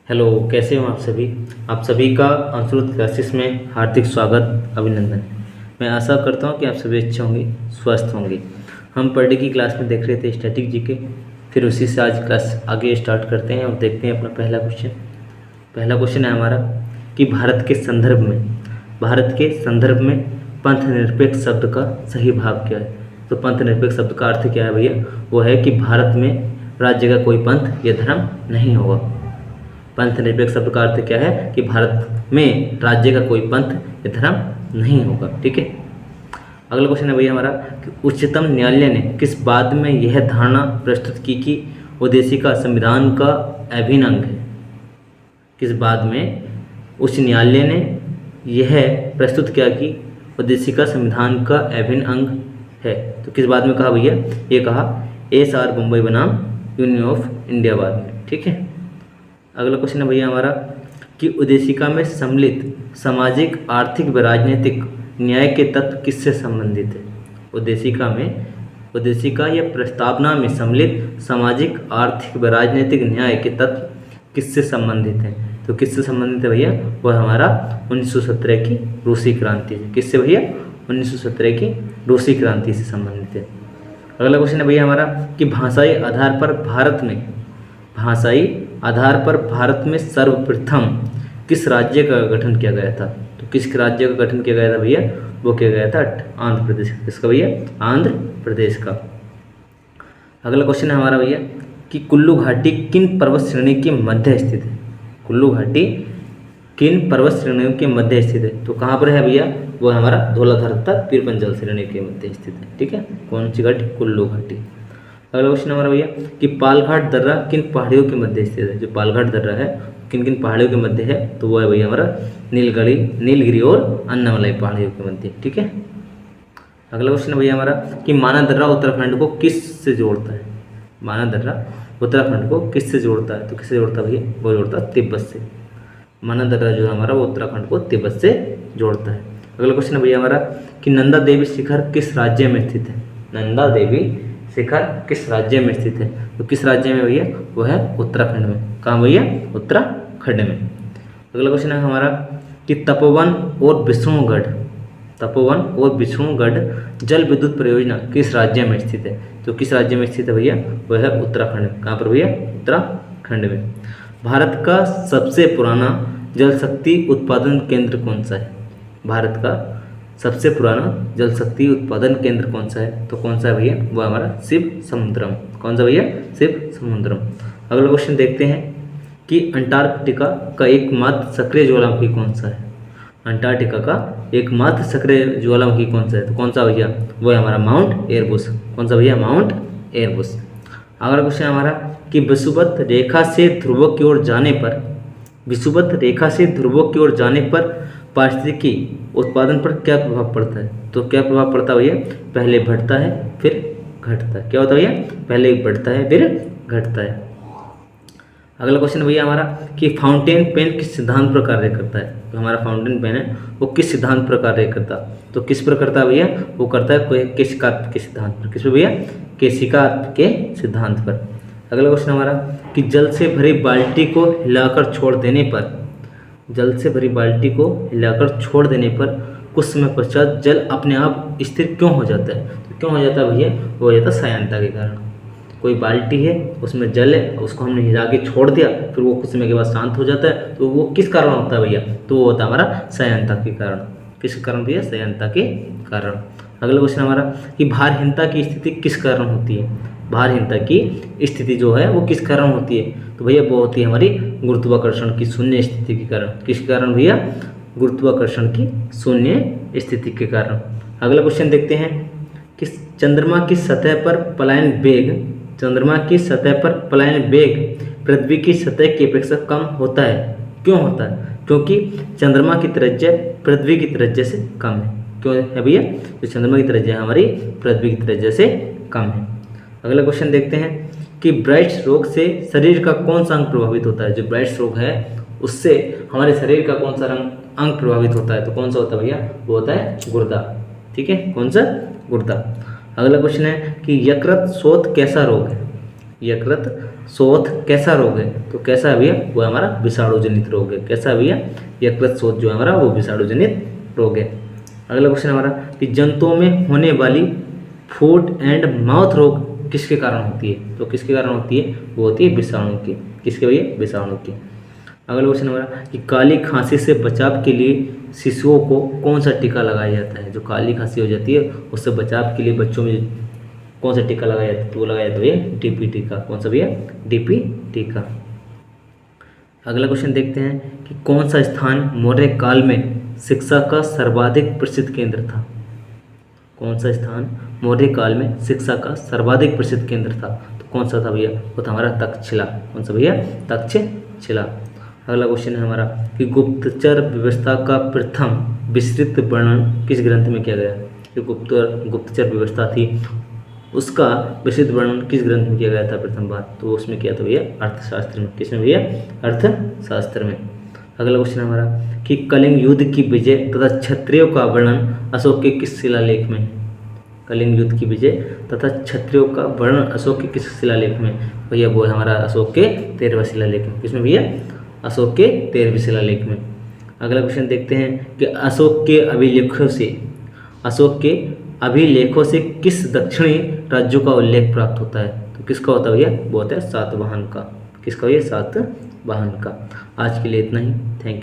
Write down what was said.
Hello, कैसे हो आप सभी का अंशुरुद्ध क्लासेस में हार्दिक स्वागत, अभिनंदन। मैं आशा करता हूँ कि आप सभी अच्छे होंगे, स्वस्थ होंगे। हम पर डे की क्लास में देख रहे थे स्टैटिक जीके, फिर उसी से आज क्लास आगे स्टार्ट करते हैं और देखते हैं अपना पहला क्वेश्चन है हमारा कि भारत के संदर्भ में पंथ निरपेक्ष शब्द का सही भाव क्या है। तो पंथ निरपेक्ष शब्द का अर्थ क्या है भैया? वो है कि भारत में राज्य का कोई पंथ या धर्म नहीं होगा। पंथ निरपेक्ष शब्द का अर्थ क्या है कि भारत में राज्य का कोई पंथ या धर्म नहीं होगा। ठीक है, अगला क्वेश्चन है भैया हमारा कि उच्चतम न्यायालय ने किस बात में यह धारणा प्रस्तुत की कि उद्देशिका संविधान का अभिन्न अंग है। किस बात में उच्च न्यायालय ने यह प्रस्तुत किया कि उद्देशिका संविधान का अभिन्न अंग है। तो किस बात में कहा भैया? ये कहा SR बम्बई बनाम यूनियन ऑफ इंडिया बाद में। ठीक है, अगला क्वेश्चन है भैया हमारा कि उद्देशिका में सम्मिलित सामाजिक, आर्थिक व राजनीतिक न्याय के तत्व किससे संबंधित है। उद्देशिका या प्रस्तावना में सम्मिलित सामाजिक, आर्थिक व राजनीतिक न्याय के तत्व किससे संबंधित है। तो किससे संबंधित है भैया? वह हमारा 1917 की रूसी क्रांति से। किससे भैया? 1917 की रूसी क्रांति से संबंधित है। अगला क्वेश्चन है भैया हमारा कि भाषाई आधार पर भारत में सर्वप्रथम किस राज्य का गठन किया गया था। तो किस राज्य का गठन किया गया था भैया? वो किया गया था आंध्र प्रदेश। किसका भैया? आंध्र प्रदेश का। अगला क्वेश्चन है हमारा भैया कि कुल्लू घाटी किन पर्वत श्रेणी के मध्य स्थित है। कुल्लू घाटी किन पर्वत श्रेणियों के मध्य स्थित है। तो कहाँ पर है भैया? वो हमारा धौलाधार तथा पीरपंजल जल श्रेणी के मध्य स्थित है। ठीक है, कौन सी घाटी? कुल्लू घाटी। अगला क्वेश्चन हमारा भैया कि पालघाट दर्रा किन पहाड़ियों के मध्य स्थित है। जो पालघाट दर्रा है किन किन पहाड़ियों के मध्य है? तो वो है भैया हमारा नीलगिरी और अन्नामलाई पहाड़ियों के मध्य। ठीक है, अगला क्वेश्चन है भैया हमारा कि माना दर्रा उत्तराखंड को किस से जोड़ता है। माना दर्रा उत्तराखंड को किस से जोड़ता है? तो किससे जोड़ता है भैया? वो जोड़ता है तिब्बत से। माना दर्रा जो हमारा वो उत्तराखंड को तिब्बत से जोड़ता है। अगला क्वेश्चन है भैया हमारा कि नंदा देवी शिखर किस राज्य में स्थित है। नंदा देवी शिखर किस राज्य में स्थित है। तो किस राज्य में भैया? वो है उत्तराखंड में। कहाँ भैया? उत्तराखंड में। अगला क्वेश्चन है हमारा कि तपोवन और विष्णुगढ़ जल विद्युत परियोजना किस राज्य में स्थित है। तो किस राज्य में स्थित है भैया? वह है उत्तराखंड में। कहाँ पर भैया? उत्तराखंड में। भारत का सबसे पुराना जल शक्ति उत्पादन केंद्र कौन सा है। भारत का सबसे पुराना जल शक्ति उत्पादन केंद्र कौन सा है? तो कौन सा है भैया? वो हमारा शिव समुद्रम। कौन सा भैया? शिव समुद्रम। अगला क्वेश्चन देखते हैं कि अंटार्कटिका का एकमात्र सक्रिय ज्वालामुखी कौन सा है। अंटार्कटिका का एकमात्र सक्रिय ज्वालामुखी कौन सा है? तो कौन सा भैया? वो है हमारा माउंट एयरबस। कौन सा भैया? Mount Airbus. अगला क्वेश्चन हमारा कि विषुवत रेखा से ध्रुवों की ओर जाने पर पारिस्थितिकी उत्पादन पर क्या प्रभाव पड़ता है। तो क्या प्रभाव पड़ता है भैया? पहले बढ़ता है फिर घटता है। क्या होता है भैया? पहले बढ़ता है फिर घटता है। अगला क्वेश्चन भैया हमारा कि फाउंटेन पेन किस सिद्धांत पर कार्य करता है। तो हमारा फाउंटेन पेन है वो किस सिद्धांत पर कार्य करता है। तो किस पर करता है भैया? वो करता है केशिकार्प के सिद्धांत पर। किस पर भैया? केशिकार्प के सिद्धांत पर। अगला क्वेश्चन हमारा कि जल से भरी बाल्टी को हिलाकर छोड़ देने पर कुछ समय पश्चात जल अपने आप स्थिर क्यों हो जाता है। तो क्यों हो जाता है भैया? वो हो जाता है सायनता के कारण। कोई बाल्टी है उसमें जल है, उसको हमने हिला के छोड़ दिया, फिर वो कुछ समय के बाद शांत हो जाता है। तो वो किस कारण होता है भैया? तो वो होता है हमारा सायनता के कारण। किस कारण भैया? सायनता के कारण। अगला क्वेश्चन हमारा कि भारहीनता की स्थिति किस कारण होती है। भारहीनता की स्थिति जो है वो किस कारण होती है। तो भैया वो होती है हमारी गुरुत्वाकर्षण की शून्य स्थिति के कारण। किस कारण भैया? गुरुत्वाकर्षण की शून्य स्थिति के कारण। अगला क्वेश्चन देखते हैं कि चंद्रमा की सतह पर पलायन वेग पृथ्वी की सतह की अपेक्षा कम होता है। क्यों होता है? क्योंकि चंद्रमा की त्रिज्या पृथ्वी की त्रिज्या से कम है। क्यों है भैया? तो चंद्रमा की त्रिज्या हमारी पृथ्वी की त्रिज्या से कम है। अगला क्वेश्चन देखते हैं कि ब्राइट्स रोग से शरीर का कौन सा अंग प्रभावित होता है। जो ब्राइट्स रोग है उससे हमारे शरीर का कौन सा अंग प्रभावित होता है। तो कौन सा होता है भैया? वो होता है गुर्दा। ठीक है, कौन सा? गुर्दा। अगला क्वेश्चन है कि यकृत शोथ कैसा रोग है। यकृत शोथ कैसा रोग है? तो कैसा है भैया? वो हमारा विषाणु जनित रोग है। कैसा है भैया? यकृत शोथ जो है हमारा वो विषाणु जनित रोग है। अगला क्वेश्चन हमारा कि जंतुओं में होने वाली फूट एंड माउथ रोग किसके कारण होती है? तो किसके कारण होती है? वो होती है विषाणु की। किसके भैया? विषाणु की। अगला क्वेश्चन हमारा कि काली खांसी से बचाव के लिए शिशुओं को कौन सा टीका लगाया जाता है? जो काली खांसी हो जाती है उससे बचाव के लिए बच्चों में कौन सा टीका लगाया जाता है? तो वो लगाया जाता है भैया डीपी टीका। कौन सा भैया? डीपी टीका। अगला क्वेश्चन देखते हैं कि कौन सा स्थान मौर्य काल में शिक्षा का सर्वाधिक प्रसिद्ध केंद्र था? कौन सा स्थान मौर्य काल में शिक्षा का सर्वाधिक प्रसिद्ध केंद्र था? तो कौन सा था भैया? वो था हमारा तक्षशिला। कौन सा भैया? तक्षशिला। अगला क्वेश्चन है हमारा कि गुप्तचर व्यवस्था का प्रथम विस्तृत वर्णन किस ग्रंथ में किया गया? जो गुप्तचर व्यवस्था थी उसका विस्तृत वर्णन किस ग्रंथ में किया गया था प्रथम बार? तो उसमें किया था भैया अर्थशास्त्र में। किसमें भैया? अर्थशास्त्र में। अगला क्वेश्चन हमारा कि कलिंग युद्ध की विजय तथा क्षत्रियों का वर्णन अशोक के किस शिलालेख में? कलिंग युद्ध की विजय तथा क्षत्रियों का वर्णन अशोक के किस शिलालेख में? भैया वो हमारा अशोक के 13वें शिलालेख में। किसमें भैया? अशोक के 13वें शिलालेख में। अगला क्वेश्चन देखते हैं कि अशोक के अभिलेखों से किस दक्षिणी राज्यों का उल्लेख प्राप्त होता है? तो किसका होता है भैया? वो होता है सातवाहन का। किसका भैया? सातवाहन का। आज के लिए इतना ही। Thank you.